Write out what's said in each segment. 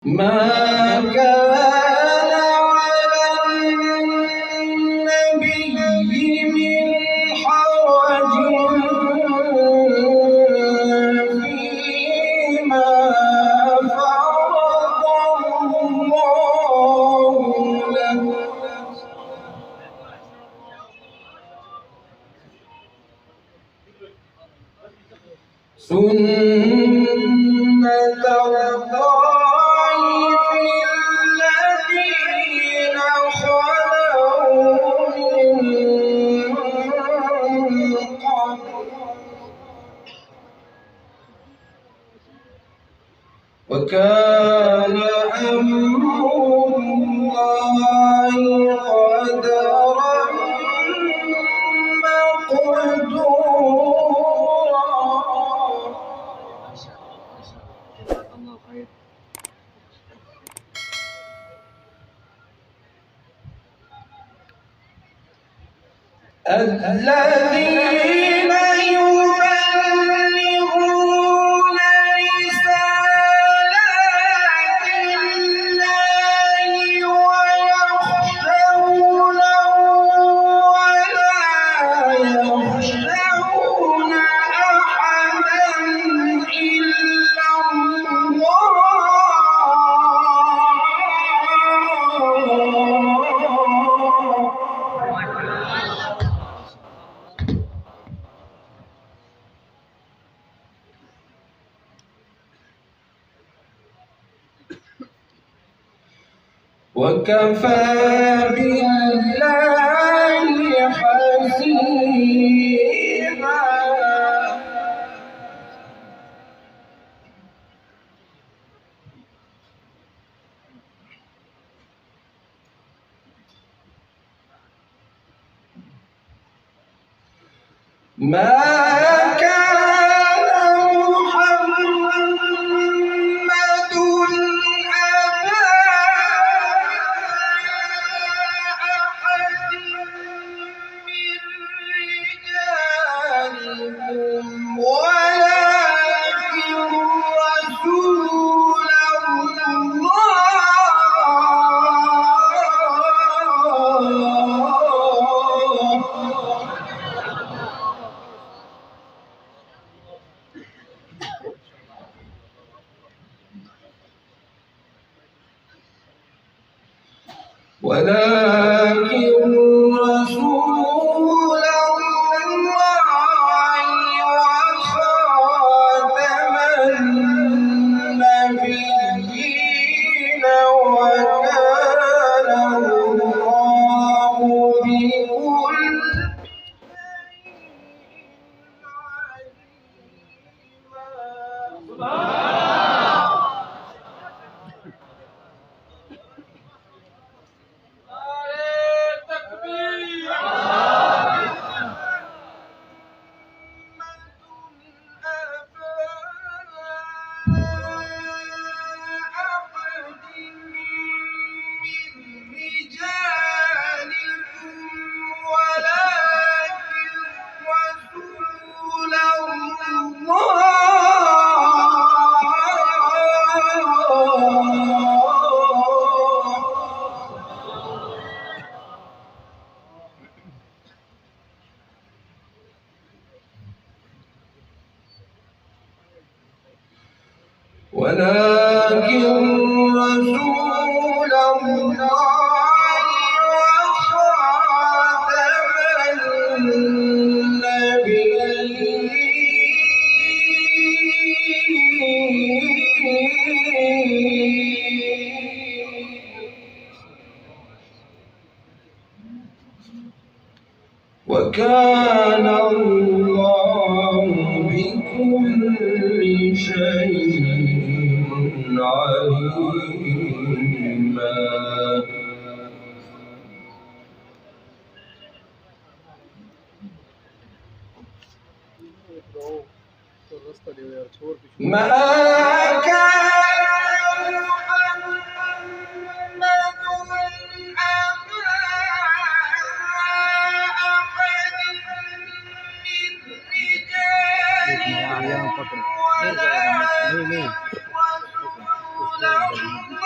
ما كان على النبي من حرج فيما فرض الله له سنة الله في الذين خلوا من قبل وكان أمر الله قدرا مقدورا. الذين يبلغون رسالات الله ويخشونه ولا يخشون أحدا إلا الله وكفى بالله حسيبا. ما كان محمد أبا أحد من رجالكم ولكن رسول وخاتم النبيين وكان الله بكل شيء عليما. ولكن رسول الله وخاتم النبيين وكان الله بكل شيء عليما. ما كان محمد أبا أحد من رجالكم ولكن رسول الله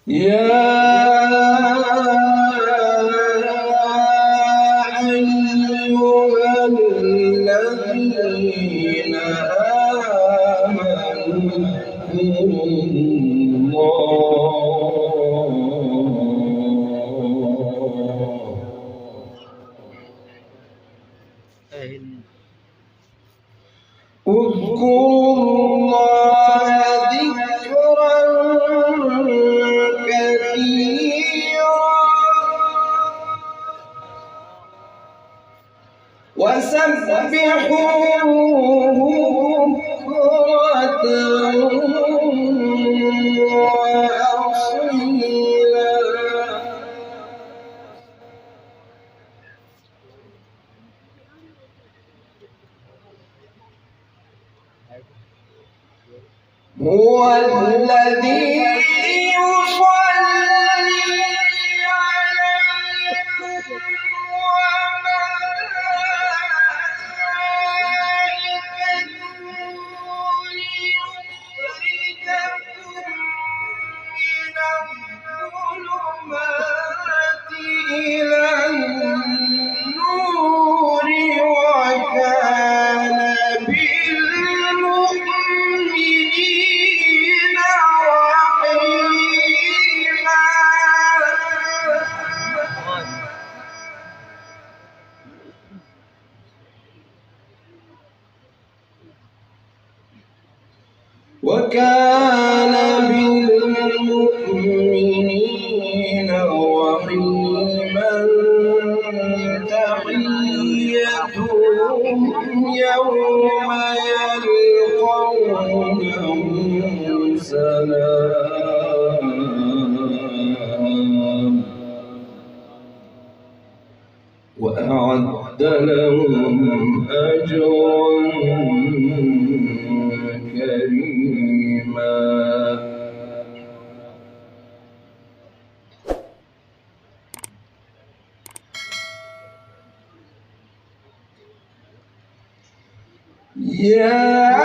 يا أيها الذين آمنوا اذكروا الله ذكرا كثيرا وسبحوه بكرة وأصيلا هو الذي يصلي عليكم وملائكته ليخرجكم من الظلمات إلى النور وكان بالمؤمنين رحيما. وكان بالمؤمنين رحيما تحيتهم يوم يلقونه سلام وأعد لهم أجرا كريما. يا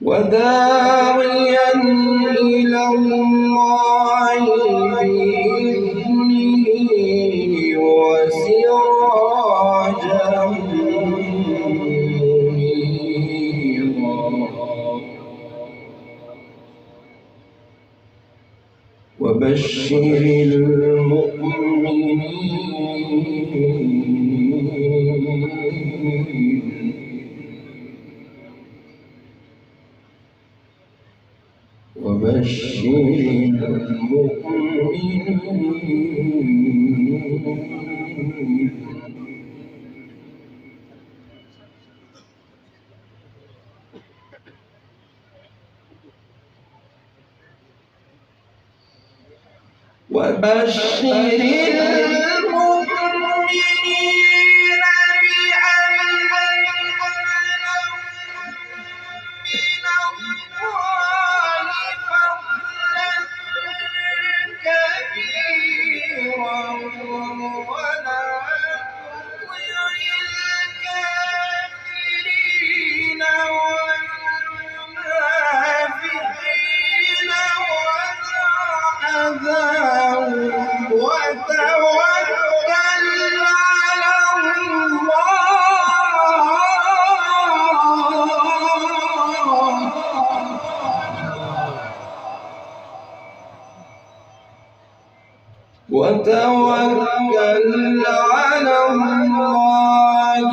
وداعيا إلى الله بإذنه وسراجا منيرا. وبشر المؤمنين وبشر المؤمنين وبشر المؤمنين بأن من الله فضلا كبيرا ولا تطع الكافرين والمنافقين وتوكل على الله